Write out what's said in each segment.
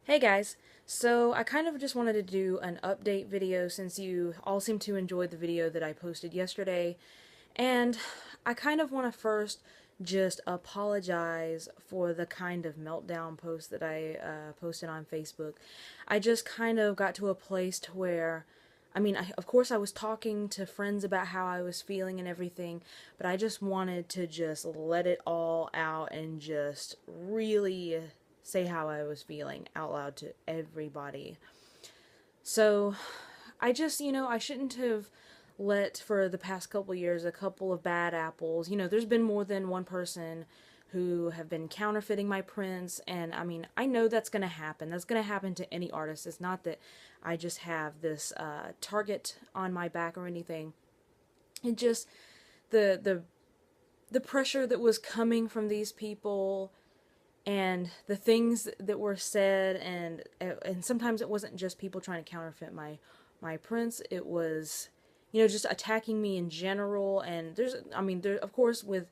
Hey guys, so I kind of just wanted to do an update video since you all seem to enjoy the video that I posted yesterday, and I kind of want to first just apologize for the kind of meltdown post that I posted on Facebook. I just kind of got to a place to where, of course I was talking to friends about how I was feeling and everything, but I just wanted to just let it all out and just really say how I was feeling out loud to everybody. So I just, I shouldn't have let for the past couple years a couple of bad apples. There's been more than one person who have been counterfeiting my prints, and I know that's going to happen. That's going to happen to any artist. It's not that I just have this target on my back or anything. It just the pressure that was coming from these people and the things that were said, and sometimes it wasn't just people trying to counterfeit my prints. It was, just attacking me in general. And there, of course, with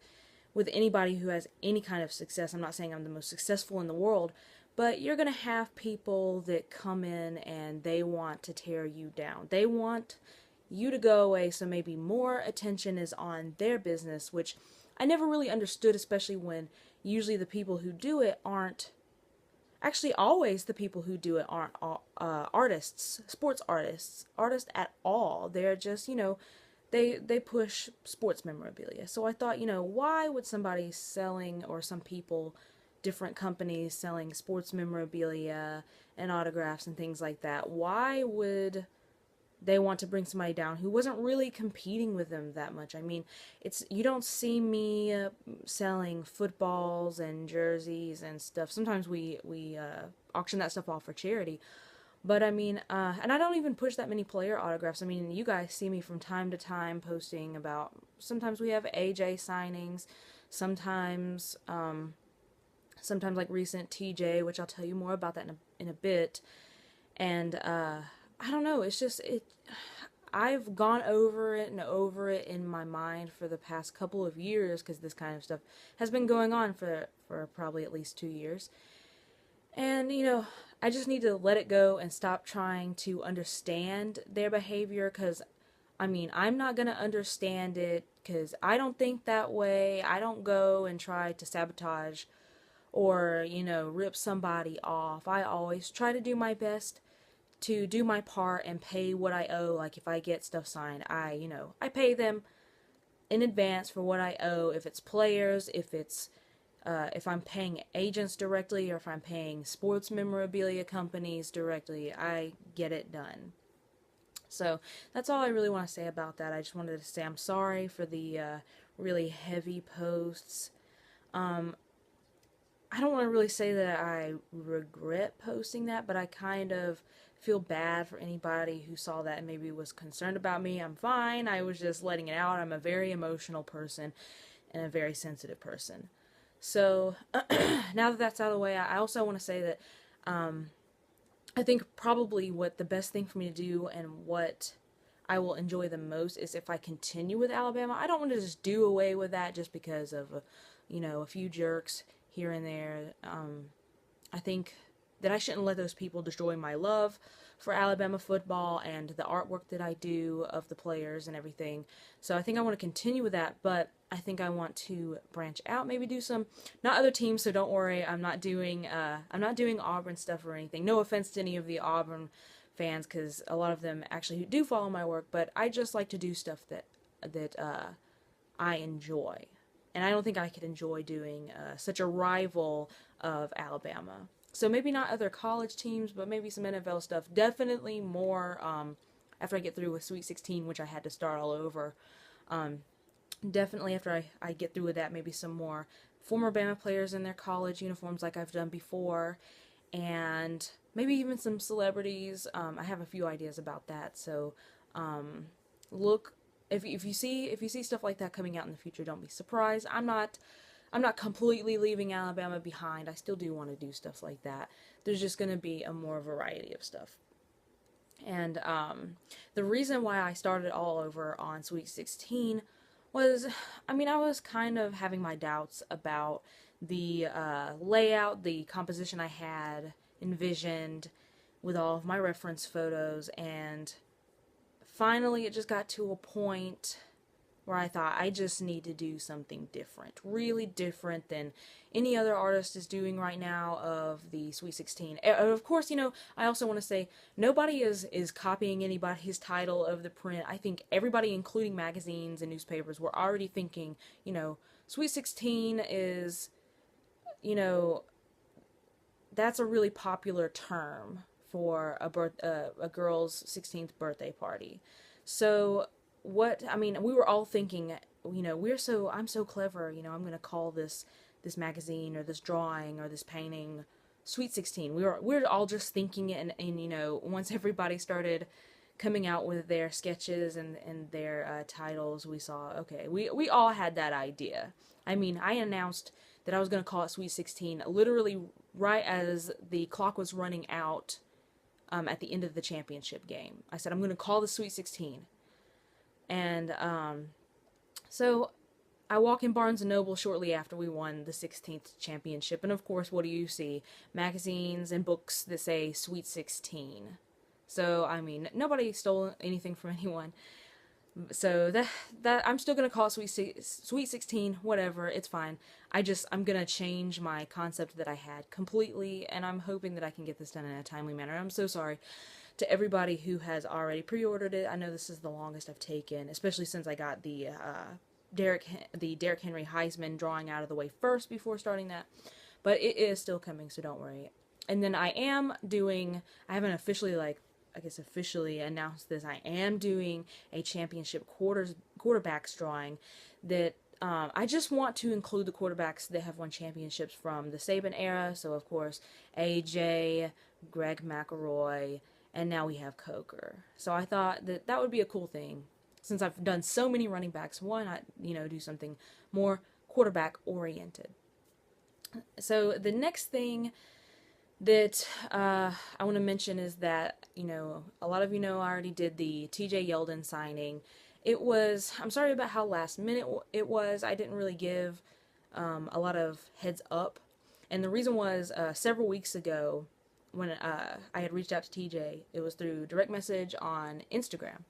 anybody who has any kind of success, I'm not saying I'm the most successful in the world, but you're gonna have people that come in and they want to tear you down. They want you to go away, so maybe more attention is on their business, which I never really understood, especially when usually the people who do it aren't, actually always the people who do it aren't artists, sports artists at all. They're just, they push sports memorabilia. So I thought, why would somebody selling, or some people, different companies selling sports memorabilia and autographs and things like that, why would they want to bring somebody down who wasn't really competing with them that much? It's, you don't see me selling footballs and jerseys and stuff. Sometimes we auction that stuff off for charity. But and I don't even push that many player autographs. You guys see me from time to time posting about, sometimes we have AJ signings, sometimes sometimes like recent TJ, which I'll tell you more about that in a bit. And I don't know, it's just, I've gone over it and over it in my mind for the past couple of years, because this kind of stuff has been going on for probably at least 2 years. And, I just need to let it go and stop trying to understand their behavior, because, I'm not going to understand it, because I don't think that way. I don't go and try to sabotage or, rip somebody off. I always try to do my best to do my part and pay what I owe. Like if I get stuff signed, I pay them in advance for what I owe. If it's players, if I'm paying agents directly, or if I'm paying sports memorabilia companies directly, I get it done. So that's all I really want to say about that. I just wanted to say I'm sorry for the really heavy posts. I don't want to really say that I regret posting that, but I kind of feel bad for anybody who saw that and maybe was concerned about me. I'm fine. I was just letting it out. I'm a very emotional person and a very sensitive person. So now that that's out of the way, I also want to say that I think probably what the best thing for me to do, and what I will enjoy the most, is if I continue with Alabama. I don't want to just do away with that just because of, a few jerks here and there. I think that I shouldn't let those people destroy my love for Alabama football and the artwork that I do of the players and everything. So I think I want to continue with that, but I think I want to branch out, maybe do some, not other teams, so don't worry, I'm not doing Auburn stuff or anything. No offense to any of the Auburn fans, because a lot of them actually do follow my work, but I just like to do stuff that I enjoy. And I don't think I could enjoy doing such a rival of Alabama. So maybe not other college teams, but maybe some NFL stuff. Definitely more after I get through with Sweet 16, which I had to start all over. Definitely after I get through with that, maybe some more former Bama players in their college uniforms like I've done before. And maybe even some celebrities. I have a few ideas about that. So look, if you see stuff like that coming out in the future, don't be surprised. I'm not completely leaving Alabama behind. I still do want to do stuff like that. There's just going to be a more variety of stuff. And the reason why I started all over on Sweet 16 was, I was kind of having my doubts about the layout, the composition I had, envisioned with all of my reference photos. And finally it just got to a point where I thought I just need to do something different, really different than any other artist is doing right now of the Sweet 16. Of course, I also want to say nobody is copying anybody's title of the print. I think everybody, including magazines and newspapers, were already thinking, Sweet 16 is, that's a really popular term for a girl's 16th birthday party. So we were all thinking, I'm so clever, I'm going to call this magazine or this drawing or this painting Sweet 16. We were all just thinking it, and once everybody started coming out with their sketches and their titles, we saw, okay, we all had that idea. I announced that I was going to call it Sweet 16 literally right as the clock was running out at the end of the championship game. I said, I'm going to call the Sweet 16. And so I walk in Barnes & Noble shortly after we won the 16th championship, and of course, what do you see? Magazines and books that say Sweet 16. So, nobody stole anything from anyone. So that I'm still gonna call it Sweet 16, whatever, it's fine. I'm gonna change my concept that I had completely, and I'm hoping that I can get this done in a timely manner. I'm so sorry to everybody who has already pre-ordered it. I know this is the longest I've taken, especially since I got the Derrick Henry Heisman drawing out of the way first before starting that. But it is still coming, so don't worry. And then I haven't officially officially announced this. I am doing a championship quarterbacks drawing that I just want to include the quarterbacks that have won championships from the Saban era. So of course, AJ, Greg McElroy, and now we have Coker. So I thought that would be a cool thing. Since I've done so many running backs, why not, do something more quarterback oriented? So the next thing that I want to mention is that, a lot of I already did the TJ Yeldon signing. I'm sorry about how last minute it was. I didn't really give a lot of heads up. And the reason was several weeks ago, when I had reached out to TJ, it was through direct message on Instagram.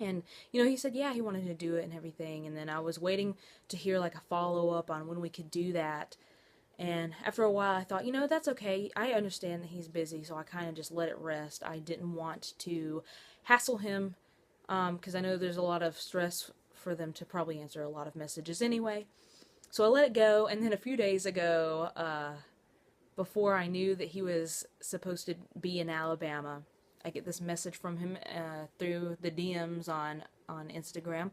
And, he said, yeah, he wanted to do it and everything. And then I was waiting to hear a follow-up on when we could do that. And after a while, I thought, that's okay. I understand that he's busy, so I kind of just let it rest. I didn't want to hassle him, because I know there's a lot of stress for them to probably answer a lot of messages anyway. So I let it go, and then a few days ago, before I knew that he was supposed to be in Alabama, I get this message from him through the DMs on Instagram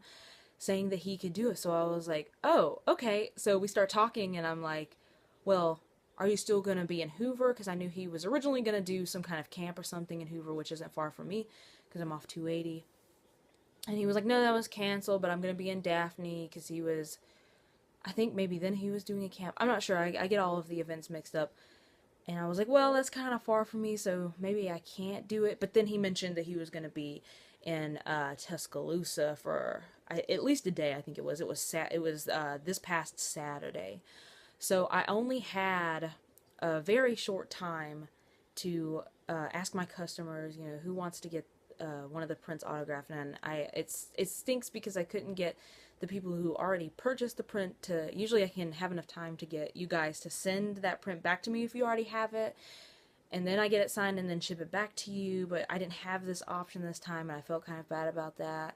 saying that he could do it. So I was like, oh, okay. So we start talking, and I'm like, well, are you still going to be in Hoover? Because I knew he was originally going to do some kind of camp or something in Hoover, which isn't far from me because I'm off 280. And he was like, no, that was canceled, but I'm going to be in Daphne because I think maybe then he was doing a camp. I'm not sure. I get all of the events mixed up. And I was like, well, that's kind of far from me, so maybe I can't do it. But then he mentioned that he was going to be in Tuscaloosa for at least a day, I think it was. It was this past Saturday. So I only had a very short time to ask my customers, who wants to get one of the prints autographed. And it stinks because I couldn't get the people who already purchased the print to, usually I can have enough time to get you guys to send that print back to me if you already have it, and then I get it signed and then ship it back to you, but I didn't have this option this time, and I felt kind of bad about that.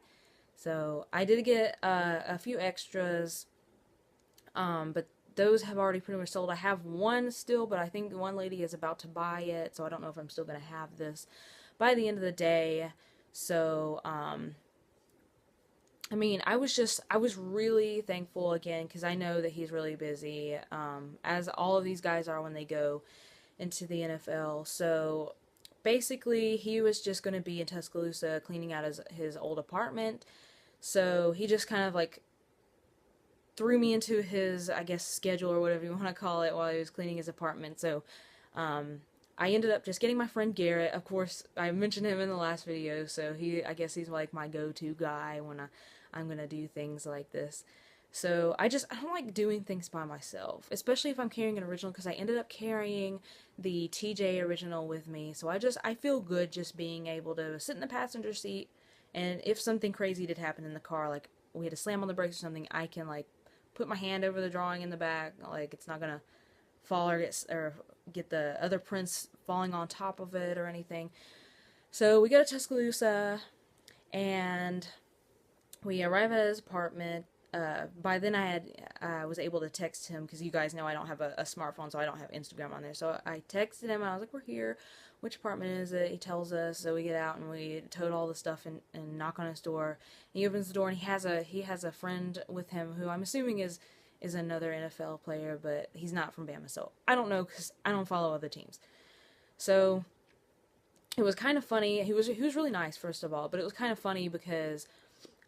So I did get a few extras, but those have already pretty much sold. I have one still, but I think one lady is about to buy it, so I don't know if I'm still going to have this by the end of the day. So, I was really thankful again, because I know that he's really busy, as all of these guys are when they go into the NFL. So basically, he was just going to be in Tuscaloosa cleaning out his old apartment. So he just kind of threw me into his, I guess, schedule or whatever you want to call it while he was cleaning his apartment. So I ended up just getting my friend Garrett. Of course, I mentioned him in the last video, so I guess he's my go-to guy when I'm going to do things like this. So I don't like doing things by myself, especially if I'm carrying an original, because I ended up carrying the TJ original with me. So I feel good just being able to sit in the passenger seat, and if something crazy did happen in the car, like we had to slam on the brakes or something, I can like put my hand over the drawing in the back, like it's not gonna fall or get the other prints falling on top of it or anything. So we go to Tuscaloosa, and we arrive at his apartment. By then I was able to text him, because you guys know I don't have a smartphone, so I don't have Instagram on there. So I texted him and I was like, "We're here. Which apartment is it?" He tells us. So we get out and we tote all the stuff and knock on his door. And he opens the door and he has a friend with him who I'm assuming is another NFL player, but he's not from Bama, so I don't know because I don't follow other teams. So it was kind of funny. He was really nice, first of all, but it was kind of funny because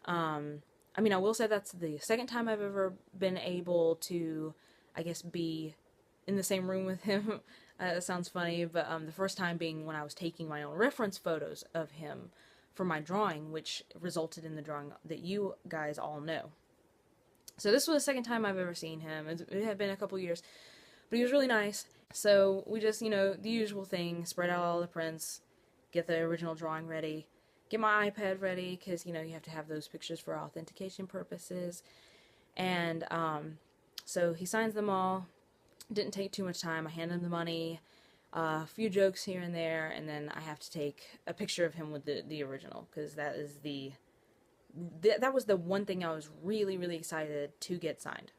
I mean, I will say that's the second time I've ever been able to, I guess, be in the same room with him. It sounds funny, but the first time being when I was taking my own reference photos of him for my drawing, which resulted in the drawing that you guys all know. So this was the second time I've ever seen him. It had been a couple years, but he was really nice. So we just, the usual thing, spread out all the prints, get the original drawing ready, get my iPad ready, because, you have to have those pictures for authentication purposes. And so he signs them all. Didn't take too much time. I hand him the money, a few jokes here and there, and then I have to take a picture of him with the original, because that was the one thing I was really, really excited to get signed.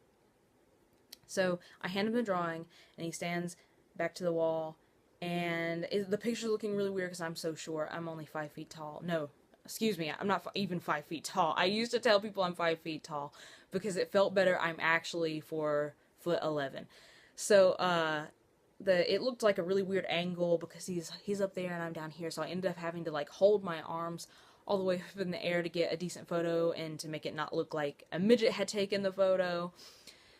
So I hand him the drawing, and he stands back to the wall, and the picture's looking really weird because I'm so short. I'm only 5 feet tall. No, excuse me, I'm not even 5 feet tall. I used to tell people I'm 5 feet tall because it felt better. I'm actually 4'11". So it looked like a really weird angle because he's up there and I'm down here. So I ended up having to like hold my arms all the way up in the air to get a decent photo and to make it not look like a midget had taken the photo.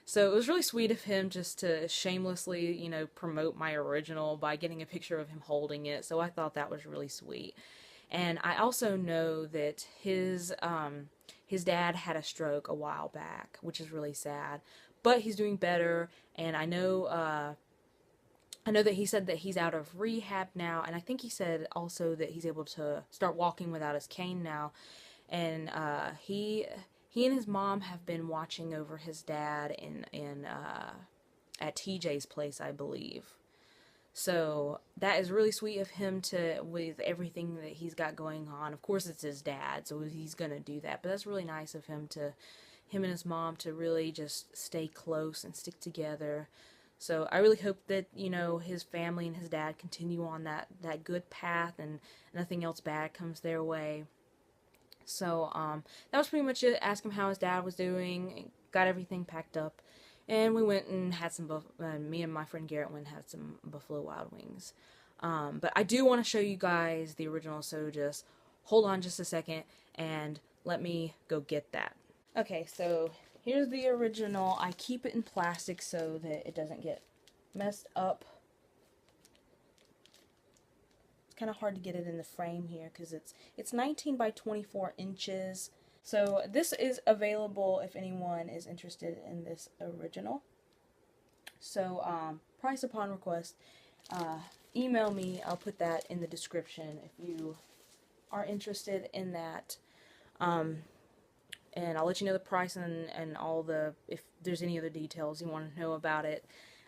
So it was really sweet of him just to shamelessly, promote my original by getting a picture of him holding it. So I thought that was really sweet. And I also know that his dad had a stroke a while back, which is really sad. But he's doing better, and I know that he said that he's out of rehab now, and I think he said also that he's able to start walking without his cane now. And he and his mom have been watching over his dad at TJ's place, I believe. So that is really sweet of him with everything that he's got going on. Of course, it's his dad, so he's gonna do that. But that's really nice of him and his mom to really just stay close and stick together. So I really hope that, his family and his dad continue on that good path and nothing else bad comes their way. So that was pretty much it. Asked him how his dad was doing, got everything packed up, and we went and had me and my friend Garrett went and had some Buffalo Wild Wings. But I do want to show you guys the original, so just hold on just a second and let me go get that. Okay, so here's the original. I keep it in plastic so that it doesn't get messed up. It's kind of hard to get it in the frame here because it's 19 by 24 inches. So this is available if anyone is interested in this original. So price upon request. Email me. I'll put that in the description if you are interested in that. And I'll let you know the price and all if there's any other details you want to know about it.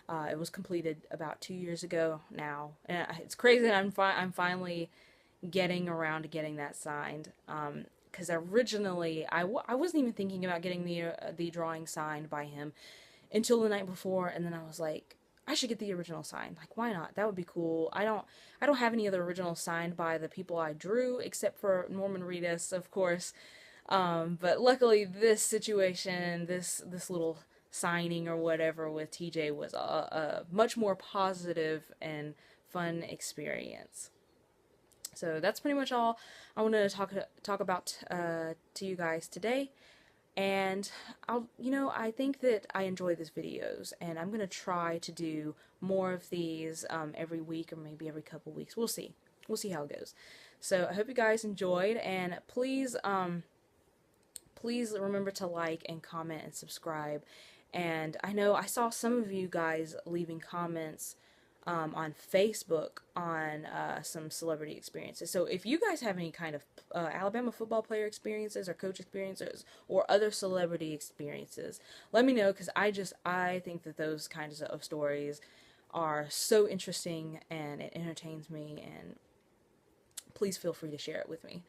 It was completed about 2 years ago now, and it's crazy that I'm finally getting around to getting that signed. Because originally I wasn't even thinking about getting the drawing signed by him until the night before, and then I was like, I should get the original signed. Like, why not? That would be cool. I don't have any other originals signed by the people I drew except for Norman Reedus, of course. But luckily this situation, this little signing or whatever with TJ was a much more positive and fun experience. So that's pretty much all I wanted to talk about to you guys today. And I think that I enjoy these videos, and I'm gonna try to do more of these every week or maybe every couple weeks. We'll see. We'll see how it goes. So I hope you guys enjoyed, and please please remember to like and comment and subscribe. And I know I saw some of you guys leaving comments on Facebook on some celebrity experiences. So if you guys have any kind of Alabama football player experiences or coach experiences or other celebrity experiences, let me know, because I think that those kinds of stories are so interesting and it entertains me, and please feel free to share it with me.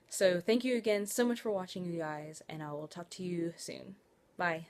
So thank you again so much for watching, you guys, and I will talk to you soon. Bye.